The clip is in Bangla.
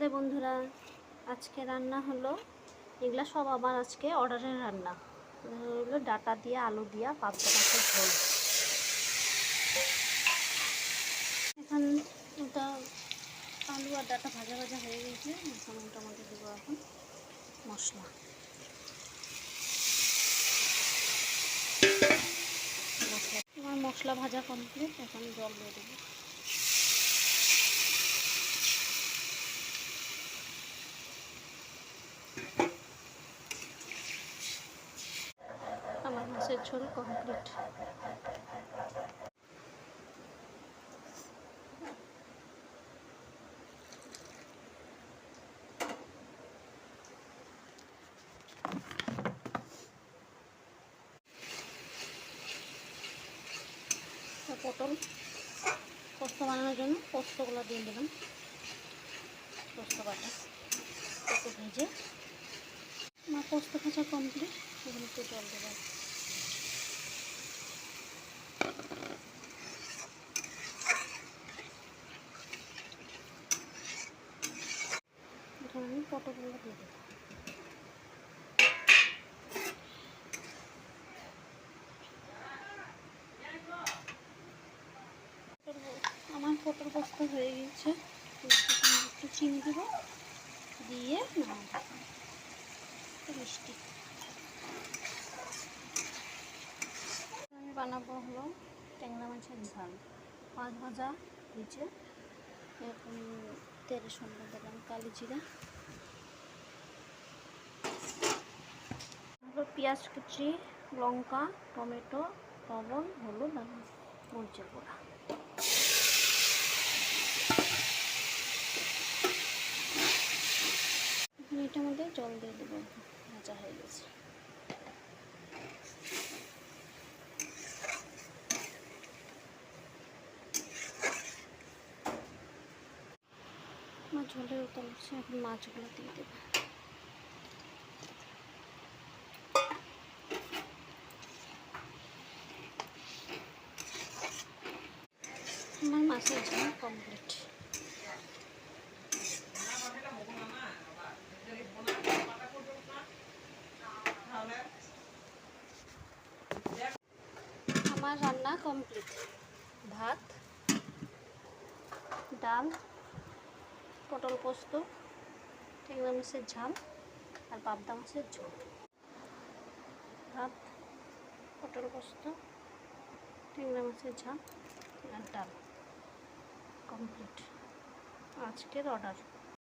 রাধে বন্ধুরা, আজকে রান্না হলো এগুলা সব আমার আজকে অর্ডারের রান্না হলো ডাটা দিয়ে আলু দিয়া পাবদা মাছের ঝোল। এখন ওটা আলু আর ডাটা ভাজা ভাজা হয়ে গেছে। এখন ওটার মধ্যে দেবো এখন মশলা। আমার মশলা ভাজা কমপ্লিট, এখন জল দিয়ে দেবো। আমার মাছের ঝোল কমপ্লিট। পটল পোস্ত বানানোর জন্য পোস্তগুলো দিয়ে দিলাম, পোস্ত বাটা একটু ভেজে। আমার পোস্ত ভাজা কমপ্লিট, এখানে একটু জল দেবেন। এখানে আমি পটলগুলো দিয়ে দেবো। আমার পটল পোস্ত হয়ে গেছে, একটু চিনি দেব, দিয়ে মিষ্টি। আমি বানাবো হলো ট্যাংরা মাছের ঝাল। মাছ ভাজা নিচে এখন তেলের সঙ্গে দিলাম কালি জিরা, পেঁয়াজ কুচি, লঙ্কা, টমেটো, লবণ, হলুদ আর মরিচের গুঁড়া। এটার মধ্যে জল দিয়ে দেবো, ভাজা হয়ে গেছে। আমার ঝোলের উতল উঠছে, এখন মাছগুলো দিয়ে দেবো। আমার মাছের ঝোল কমপ্লিট। আমার রান্না কমপ্লিট। ভাত, ডাল, পটল পোস্ত, ট্যাংরা মাছের ঝাল আর পাবদা মাছের ঝোল। ভাত, পটল পোস্ত, ট্যাংরা মাছের ঝাল আর ডাল কমপ্লিট আজকের অর্ডার।